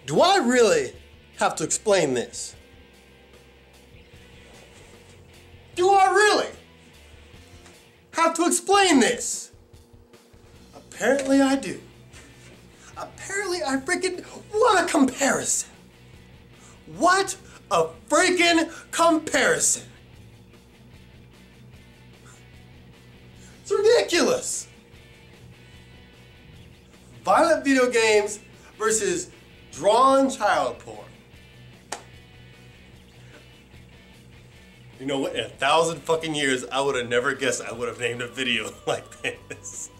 Do I really have to explain this? Do I really have to explain this? Apparently I do. Apparently I freaking, what a comparison. What a freaking comparison. It's ridiculous. Violent video games versus drawn child porn. You know what? In 1,000 fucking years, I would have never guessed I would have named a video like this.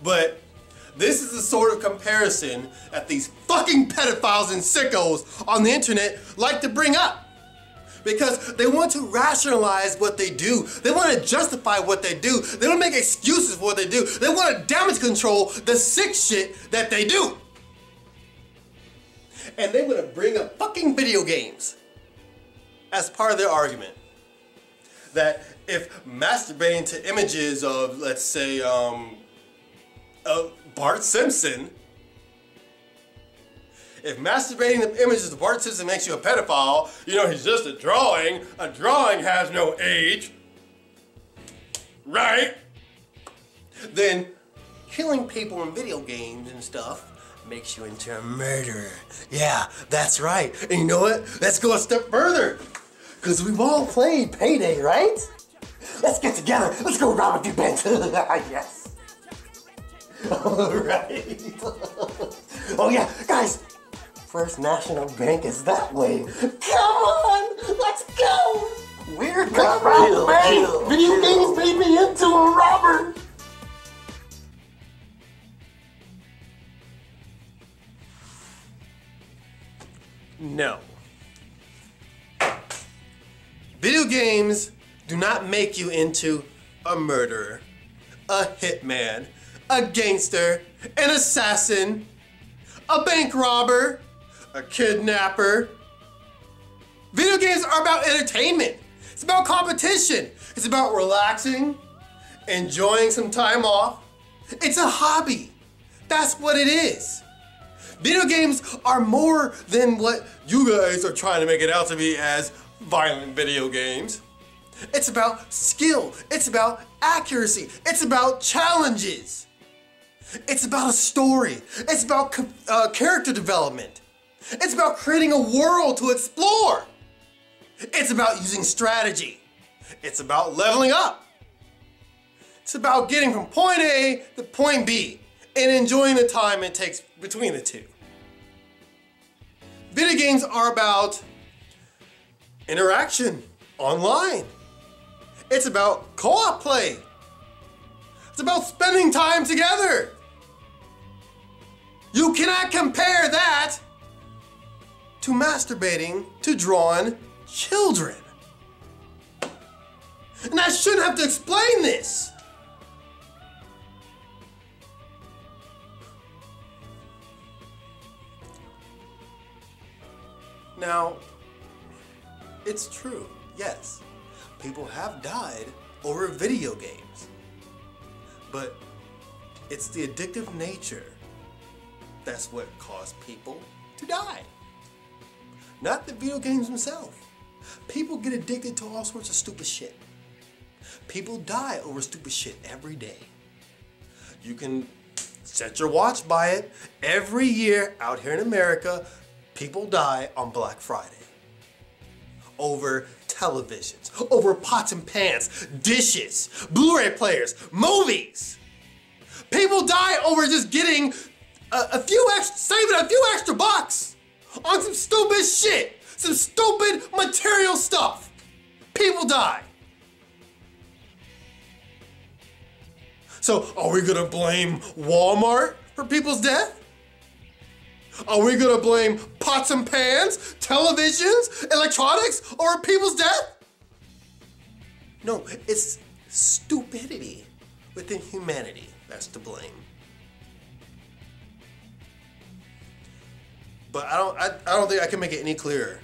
But this is the sort of comparison that these fucking pedophiles and sickos on the internet like to bring up. Because they want to rationalize what they do. They want to justify what they do. They want to make excuses for what they do. They want to damage control the sick shit that they do. And they want to bring up fucking video games as part of their argument. That if masturbating to images of, let's say, Bart Simpson, if masturbating to images of Bart Simpson makes you a pedophile, you know, he's just a drawing. A drawing has no age. Right? Then killing people in video games and stuff makes you into a murderer. Yeah, that's right. And you know what? Let's go a step further. Because we've all played Payday, right? Let's get together. Let's go rob a few banks. Yes. All right. Oh yeah, guys. First National Bank is that way. Come on, let's go. We're gonna rob a bank. Video games made me into a robber. No. Video games do not make you into a murderer, a hitman, a gangster, an assassin, a bank robber, a kidnapper. Video games are about entertainment. It's about competition. It's about relaxing, enjoying some time off. It's a hobby. That's what it is. Video games are more than what you guys are trying to make it out to be as violent video games. It's about skill. It's about accuracy. It's about challenges. It's about a story. It's about character development. It's about creating a world to explore. It's about using strategy. It's about leveling up. It's about getting from point A to point B and enjoying the time it takes between the two. Video games are about interaction online. It's about co-op play. It's about spending time together. You cannot compare that to masturbating to drawn children. And I shouldn't have to explain this. Now, it's true, yes. People have died over video games. But it's the addictive nature that's what caused people to die. Not the video games themselves. People get addicted to all sorts of stupid shit. People die over stupid shit every day. You can set your watch by it. Every year out here in America, people die on Black Friday. Over televisions, over pots and pans, dishes, Blu-ray players, movies. People die over just getting saving a few extra bucks on some stupid shit, some stupid material stuff. People die. So are we gonna blame Walmart for people's death? Are we gonna blame pots and pans, televisions, electronics over people's death? No, it's stupidity within humanity that's to blame. But I don't think I can make it any clearer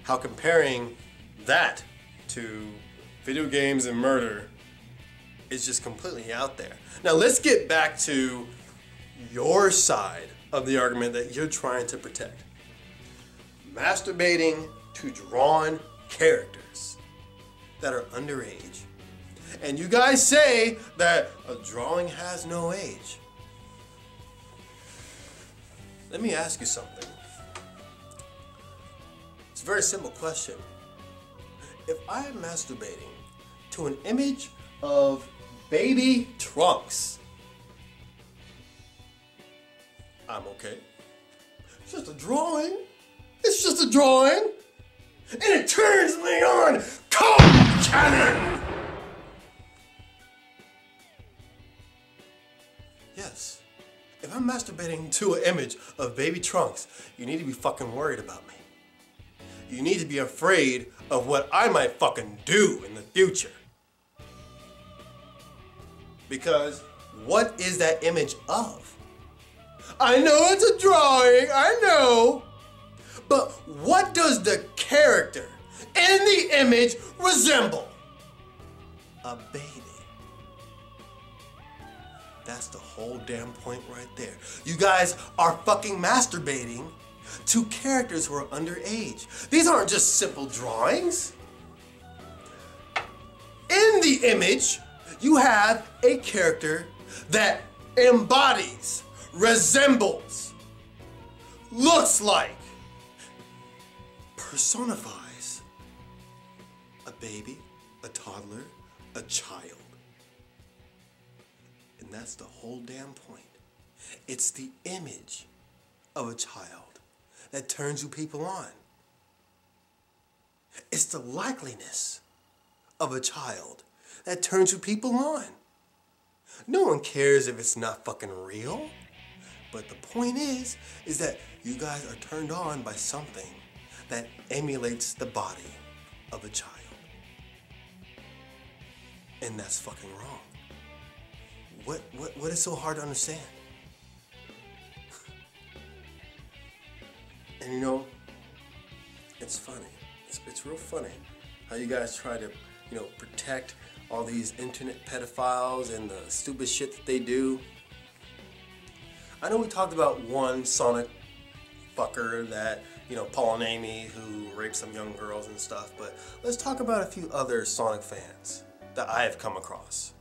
how comparing that to video games and murder is just completely out there. Now let's get back to your side of the argument that you're trying to protect. Masturbating to drawn characters that are underage. And you guys say that a drawing has no age. Let me ask you something. It's a very simple question. If I am masturbating to an image of baby Trunks, I'm okay. It's just a drawing. It's just a drawing. And it turns me on. Cold cannon! Yes. If I'm masturbating to an image of baby Trunks, you need to be fucking worried about me. You need to be afraid of what I might fucking do in the future. Because what is that image of? I know it's a drawing, I know. But what does the character in the image resemble? A baby. That's the whole damn point right there. You guys are fucking masturbating to characters who are underage. These aren't just simple drawings. In the image, you have a character that embodies, resembles, looks like, personifies a baby, a toddler, a child. And that's the whole damn point. It's the image of a child that turns you people on. It's the likeliness of a child that turns you people on. No one cares if it's not fucking real. But the point is that you guys are turned on by something that emulates the body of a child. And that's fucking wrong. What is so hard to understand? And you know, it's funny. It's real funny how you guys try to, protect all these internet pedophiles and the stupid shit that they do. I know we talked about one Sonic fucker that, Paul and Amy, who raped some young girls and stuff, but let's talk about a few other Sonic fans that I have come across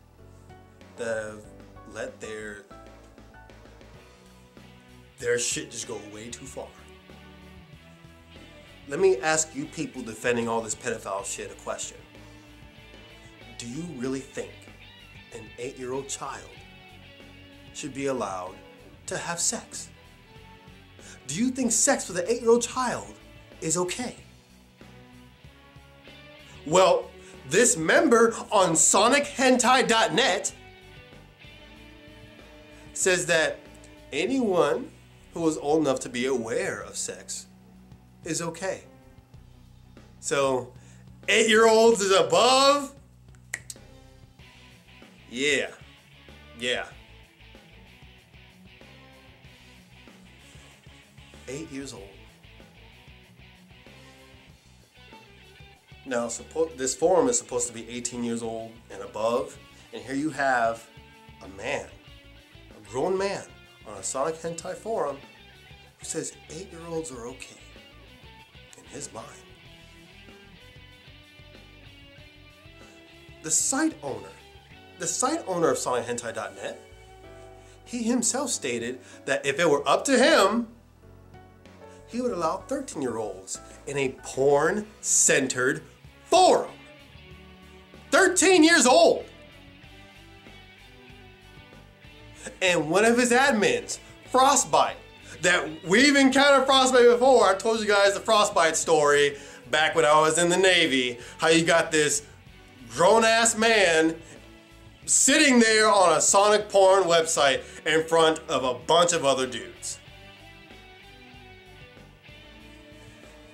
that have let their shit just go way too far. Let me ask you people defending all this pedophile shit a question. Do you really think an 8-year-old child should be allowed to have sex? Do you think sex with an 8-year-old child is okay? Well, this member on SonicHentai.net says that anyone who is old enough to be aware of sex is okay. So, 8-year-olds is above? Yeah. 8 years old. Now, this forum is supposed to be 18 years old and above, and here you have a man, a grown man, on a Sonic Hentai forum who says 8-year-olds are okay, in his mind. The site owner of SonicHentai.net, he himself stated that if it were up to him, he would allow 13-year-olds in a porn-centered forum. 13 years old. And one of his admins, Frostbite, that we've encountered Frostbite before. I told you guys the Frostbite story back when I was in the Navy, how you got this grown-ass man sitting there on a Sonic porn website in front of a bunch of other dudes.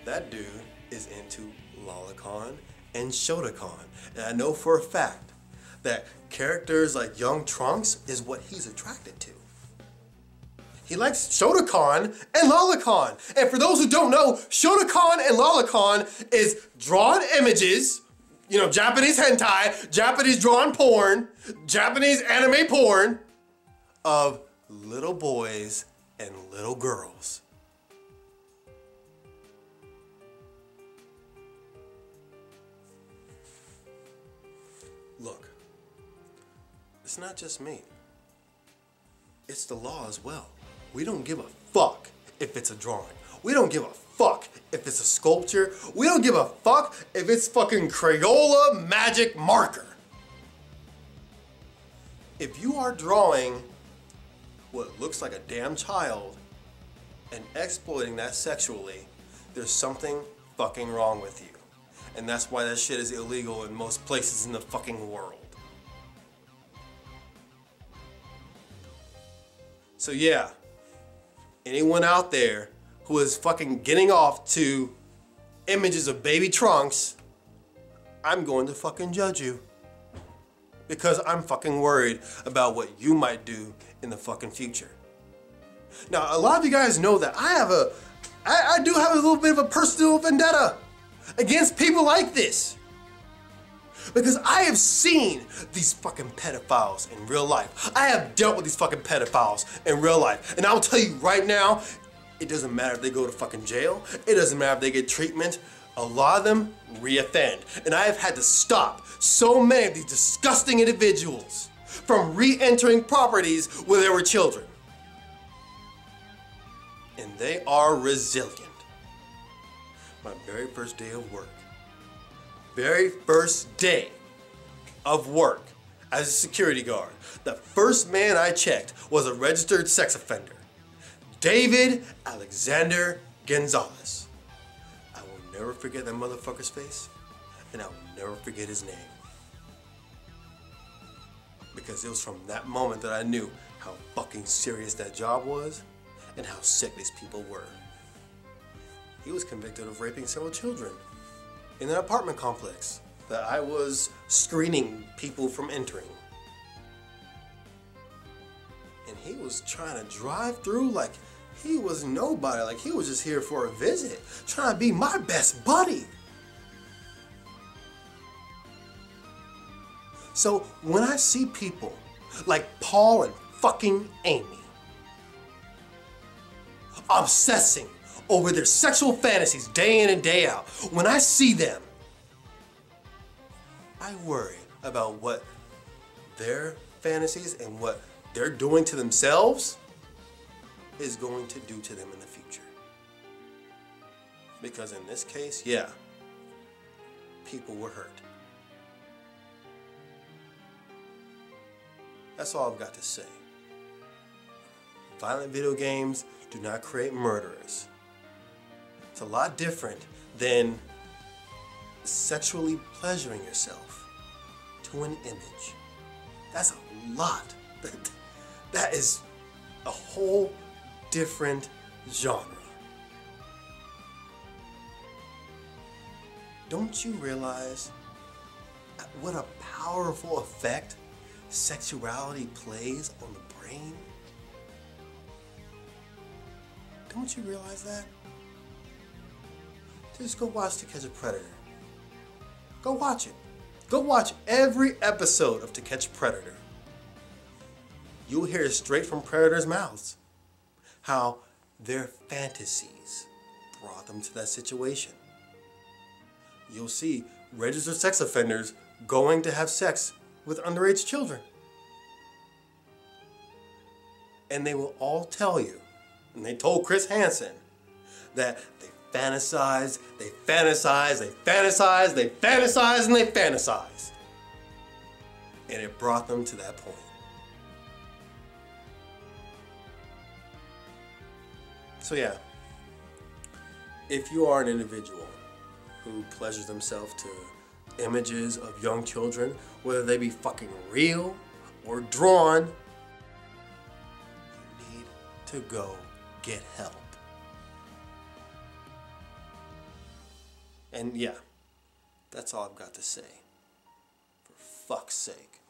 That dude is into lolicon and shotacon. And I know for a fact that characters like young Trunks is what he's attracted to. He likes shotacon and lolicon. And for those who don't know, shotacon and lolicon is drawn images, Japanese hentai, Japanese drawn porn, Japanese anime porn of little boys and little girls. Look, it's not just me. It's the law as well. We don't give a fuck if it's a drawing. We don't give a fuck if it's a sculpture. We don't give a fuck if it's fucking Crayola magic marker. If you are drawing what looks like a damn child and exploiting that sexually, there's something fucking wrong with you. And that's why that shit is illegal in most places in the fucking world. So yeah, anyone out there who is fucking getting off to images of baby trunks, I'm going to fucking judge you. Because I'm fucking worried about what you might do in the fucking future. Now, a lot of you guys know that I do have a little bit of a personal vendetta against people like this. Because I have seen these fucking pedophiles in real life. I have dealt with these fucking pedophiles in real life. And I'll tell you right now, it doesn't matter if they go to fucking jail. It doesn't matter if they get treatment. A lot of them re-offend. And I have had to stop so many of these disgusting individuals from re-entering properties where there were children. And they are resilient. My very first day of work. Very first day of work as a security guard. The first man I checked was a registered sex offender. David Alexander Gonzalez. I will never forget that motherfucker's face, and I will never forget his name. Because it was from that moment that I knew how fucking serious that job was and how sick these people were. He was convicted of raping several children in an apartment complex that I was screening people from entering. And he was trying to drive through like he was nobody, like he was just here for a visit, trying to be my best buddy. So when I see people like Paul and fucking Amy obsessing over their sexual fantasies day in and day out, when I see them, I worry about what their fantasies and what they're doing to themselves is going to do to them in the future. Because in this case, yeah, people were hurt. That's all I've got to say. Violent video games do not create murderers. It's a lot different than sexually pleasuring yourself to an image. That's a lot. That is a whole different genre. Don't you realize what a powerful effect sexuality plays on the brain? Don't you realize that? Just go watch To Catch a Predator. Go watch it. Go watch every episode of To Catch a Predator. You'll hear it straight from predators' mouths how their fantasies brought them to that situation. You'll see registered sex offenders going to have sex with underage children. And they will all tell you, and they told Chris Hansen, that they fantasize, they fantasize, they fantasize, they fantasize, and they fantasize. And it brought them to that point. So yeah, if you are an individual who pleasures themselves to images of young children, whether they be fucking real or drawn, you need to go get help. And yeah, that's all I've got to say. For fuck's sake.